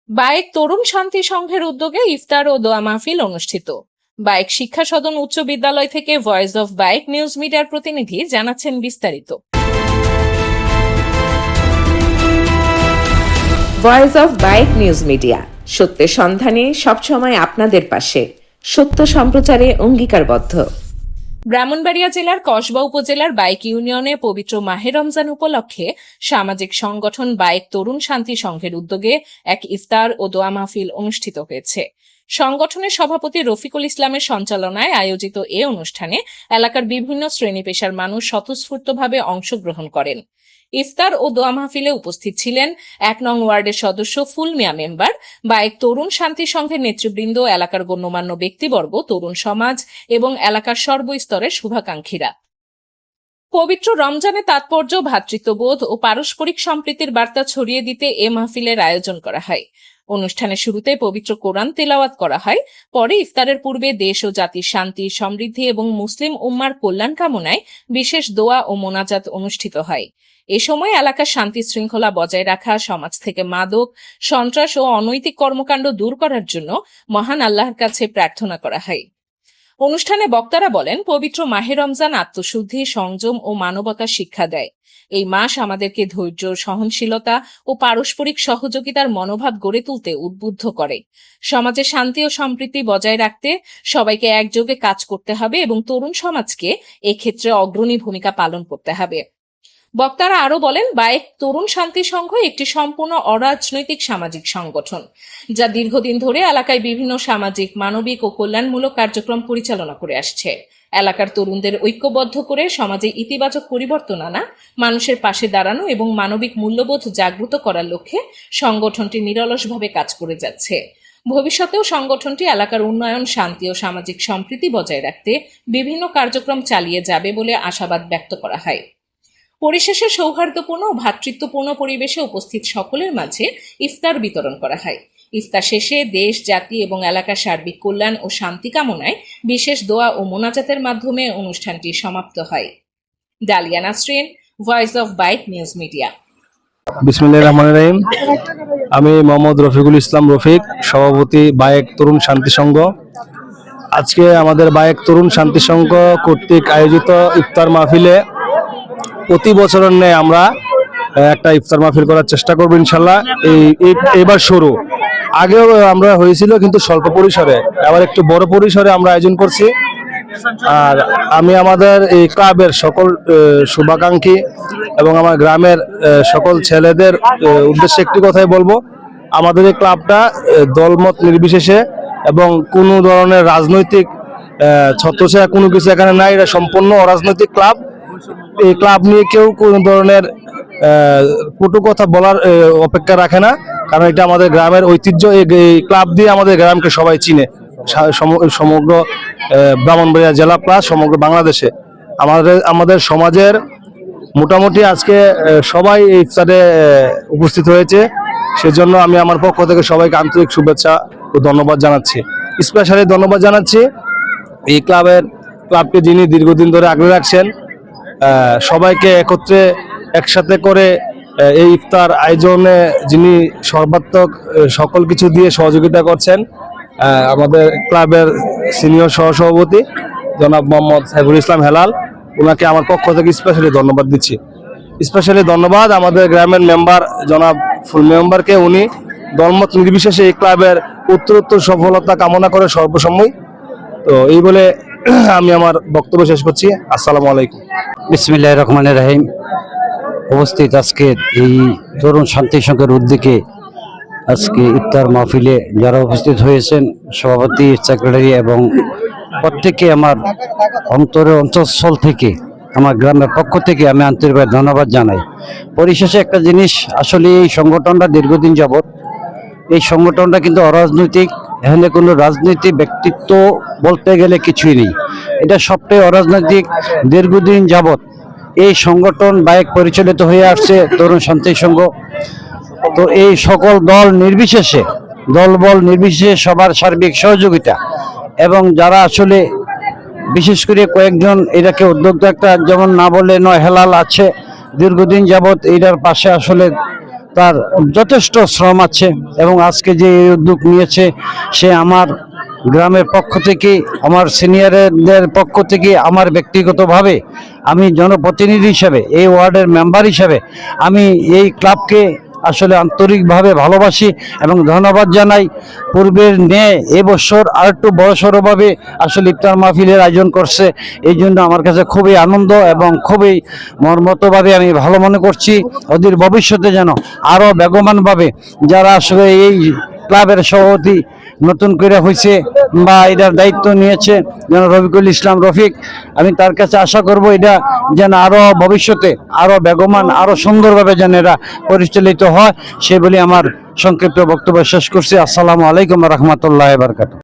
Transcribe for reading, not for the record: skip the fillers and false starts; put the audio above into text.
বায়েক তরুণ শান্তি সংঘের উদ্যোগে ইফতার ও দোয়া মাহফিল অনুষ্ঠিত। বায়েক শিক্ষা সদন উচ্চ বিদ্যালয় থেকে ভয়েস অফ বায়েক নিউজ মিডিয়ার প্রতিনিধি জানাচ্ছেন বিস্তারিত। ভয়েস অফ বায়েক নিউজ মিডিয়া, সত্যের সন্ধানে সবসময় আপনাদের পাশে, সত্য সম্প্রচারে অঙ্গীকারবদ্ধ। ব্রাহ্মণবাড়িয়া জেলার কসবা উপজেলার বায়েক ইউনিয়নে পবিত্র মাহে রমজান উপলক্ষে সামাজিক সংগঠন বায়েক তরুণ শান্তি সংঘের উদ্যোগে এক ইফতার ও দোয়া মাহফিল অনুষ্ঠিত হয়েছে। সংগঠনের সভাপতি রফিকুল ইসলামের সঞ্চালনায় আয়োজিত এ অনুষ্ঠানে এলাকার বিভিন্ন শ্রেণী পেশার মানুষ স্বতঃস্ফূর্তভাবে অংশগ্রহণ করেন। ইফতার ও দোয়া মাহফিলে উপস্থিত ছিলেন ১ নং ওয়ার্ডের সদস্য ফুলমিয়া মেম্বার, বায়েক তরুণ শান্তি সংঘের নেতৃবৃন্দ, এলাকার গণ্যমান্য ব্যক্তিবর্গ, তরুণ সমাজ এবং এলাকার সর্বস্তরের শুভাকাঙ্ক্ষীরা। পবিত্র রমজানের তাৎপর্য, ভ্রাতৃত্ববোধ ও পারস্পরিক সম্প্রীতির বার্তা ছড়িয়ে দিতে এ মাহফিলের আয়োজন করা হয়। অনুষ্ঠানের শুরুতে পবিত্র কোরআন তেলাওয়াত করা হয়। পরে ইফতারের পূর্বে দেশ ও জাতির শান্তি, সমৃদ্ধি এবং মুসলিম উম্মার কল্যাণ কামনায় বিশেষ দোয়া ও মোনাজাত অনুষ্ঠিত হয়। এ সময় এলাকার শান্তি শৃঙ্খলা বজায় রাখা, সমাজ থেকে মাদক, সন্ত্রাস ও অনৈতিক কর্মকাণ্ড দূর করার জন্য মহান আল্লাহর কাছে প্রার্থনা করা হয়। অনুষ্ঠানে বক্তারা বলেন, পবিত্র মাহে রমজান আত্মশুদ্ধি, সংযম ও মানবতার শিক্ষা দেয়। এই মাস আমাদেরকে ধৈর্য, সহনশীলতা ও পারস্পরিক সহযোগিতার মনোভাব গড়ে তুলতে উদ্বুদ্ধ করে। সমাজে শান্তি ও সম্প্রীতি বজায় রাখতে সবাইকে একযোগে কাজ করতে হবে এবং তরুণ সমাজকে এক্ষেত্রে অগ্রণী ভূমিকা পালন করতে হবে। বক্তারা আরো বলেন, বায়েক তরুণ শান্তি সংঘ একটি সম্পূর্ণ অরাজনৈতিক সামাজিক সংগঠন, যা দীর্ঘদিন ধরে এলাকায় বিভিন্ন সামাজিক, মানবিক ও কল্যাণমূলক কার্যক্রম পরিচালনা করে আসছে। এলাকার তরুণদের ঐক্যবদ্ধ করে সমাজে ইতিবাচক পরিবর্তন আনা, মানুষের পাশে দাঁড়ানো এবং মানবিক মূল্যবোধ জাগ্রত করার লক্ষ্যে সংগঠনটি নিরলসভাবে কাজ করে যাচ্ছে। ভবিষ্যতেও সংগঠনটি এলাকার উন্নয়ন, শান্তি ও সামাজিক সম্প্রীতি বজায় রাখতে বিভিন্ন কার্যক্রম চালিয়ে যাবে বলে আশাবাদ ব্যক্ত করা হয়। পরিশেষে সৌহার্দ্যপূর্ণ ও ভ্রাতৃত্বপূর্ণ পরিবেশে উপস্থিত সকলের মাঝে ইফতার বিতরণ করা হয়। ইফতার শেষে দেশ, জাতি এবং এলাকার সার্বিক কল্যাণ ও শান্তি কামনায় বিশেষ দোয়া ও মোনাজাতের মাধ্যমে অনুষ্ঠানটি সমাপ্ত হয়। ডালিয়া নাসরিন, ভয়েস অফ বায়েক নিউজ মিডিয়া। বিসমিল্লাহির রহমানির রহিম। আমি মোহাম্মদ রফিকুল ইসলাম রফিক, সভাপতি বায়েক তরুণ শান্তি সংঘ। আজকে আমাদের বায়েক তরুণ শান্তি সংঘ কর্তৃক আয়োজিত ইফতার মাহফিলে প্রতি বছরের ন্যায় আমরা একটা ইফতার মাহফিল করার চেষ্টা করবো ইনশাল্লাহ। এইবার শুরু, আগেও আমরা হয়েছিল কিন্তু স্বল্প পরিসরে, আবার একটু বড় পরিসরে আমরা আয়োজন করছি। আর আমি আমাদের এই ক্লাবের সকল শুভাকাঙ্ক্ষী এবং আমার গ্রামের সকল ছেলেদের উদ্দেশ্যে একটি কথাই বলবো, আমাদের এই ক্লাবটা দলমত নির্বিশেষে এবং কোনো ধরনের রাজনৈতিক ছত্রছায়া কোনো কিছু এখানে নাই। এটা সম্পূর্ণ অরাজনৈতিক ক্লাব। এই ক্লাব নিয়ে কেউ কোনো ধরনের কটু কথা বলার অপেক্ষা রাখে না, কারণ এটা আমাদের গ্রামের ঐতিহ্য। এই ক্লাব দিয়ে আমাদের গ্রামকে সবাই চিনে, সমগ্র ব্রাহ্মণবাড়িয়া জেলা প্লাস সমগ্র বাংলাদেশে। আমাদের সমাজের মোটামুটি আজকে সবাই এই ইফতারে উপস্থিত হয়েছে, সেজন্য আমি আমার পক্ষ থেকে সবাইকে আন্তরিক শুভেচ্ছা ও ধন্যবাদ জানাচ্ছি। স্পেশালি ধন্যবাদ জানাচ্ছি এই ক্লাবকে যিনি দীর্ঘদিন ধরে আগলে রাখছেন, সবাইকে একসাথে করে এই ইফতার আয়োজনে যিনি সর্বাত্মক সকল কিছু দিয়ে সহযোগিতা করছেন, আমাদের ক্লাবের সিনিয়র সহসভাপতি জনাব মোহাম্মদ সাইফুল ইসলাম হেলাল, ওনাকে আমার পক্ষ থেকে স্পেশালি ধন্যবাদ দিচ্ছি। স্পেশালি ধন্যবাদ আমাদের গ্রামের মেম্বার জনাব ফুল মেম্বারকে, উনি দলমত নির্বিশেষে এই ক্লাবের উত্তরোত্তর সফলতা কামনা করে সর্বসময়। তো এই বলে আমি আমার বক্তব্য শেষ করছি। আসসালামু আলাইকুম। বিসমিল্লাহির রহমানির রহিম। উপস্থিত আজকে এই তরুণ শান্তি সংঘের উদ্যোগে আজকে ইফতার মাহফিলে যারা উপস্থিত হয়েছেন, সভাপতি, সেক্রেটারি এবং প্রত্যেকে আমার অন্তঃস্থল থেকে, আমার গ্রামের পক্ষ থেকে আমি আন্তরিকভাবে ধন্যবাদ জানাই। পরিশেষে একটা জিনিস, আসলে এই সংগঠনটা দীর্ঘদিন যাবৎ, এই সংগঠনটা কিন্তু অরাজনৈতিক। এখানে কোনো রাজনীতি ব্যক্তিত্ব বলতে গেলে কিছুই নেই, এটা সবটাই অরাজনৈতিক। দীর্ঘদিন যাবৎ এই সংগঠন বায়েক পরিচালিত হয়ে আসছে, তরুণ শান্তি সংঘ। তো এই সকল দলবল নির্বিশেষে সবার সার্বিক সহযোগিতা এবং যারা আসলে বিশেষ করে কয়েকজন এটাকে উদ্যোক্তা, একটা যেমন না বলে নয়, হেলাল আছে, দীর্ঘদিন যাবৎ এটার পাশে আসলে তার যথেষ্ট শ্রম আছে এবং আজকে যে এই উদ্যোগ নিয়েছে সে আমার গ্রামের পক্ষ থেকে, আমার সিনিয়রদের পক্ষ থেকে, আমার ব্যক্তিগতভাবে আমি জনপ্রতিনিধি হিসেবে, এই ওয়ার্ডের মেম্বার হিসেবে আমি এই ক্লাবকে আসলে আন্তরিকভাবে ভালোবাসি এবং ধন্যবাদ জানাই। পূর্বের ন্যায় এবছর আর একটু বড়সড়ভাবে আসলে ইফতার মাহফিলের আয়োজন করছে, এই জন্য আমার কাছে খুবই আনন্দ এবং খুবই মর্মতভাবে আমি ভালো মনে করছি। অদূর ভবিষ্যতে যেন আরও বেগবানভাবে যারা আসলে এই ক্লাবের সভাপতি নতুন করে হয়েছে বা এটার দায়িত্ব নিয়েছে যেন রফিকুল ইসলাম রফিক, আমি তার কাছে আশা করব এটা যেন আরও ভবিষ্যতে আরও বেগমান, আরও সুন্দরভাবে যেন এরা পরিচালিত হয়, সে বলে আমার সংক্ষিপ্ত বক্তব্য শেষ করছি। আসসালামু আলাইকুম রহমতুল্লাহ বারকাতুহু।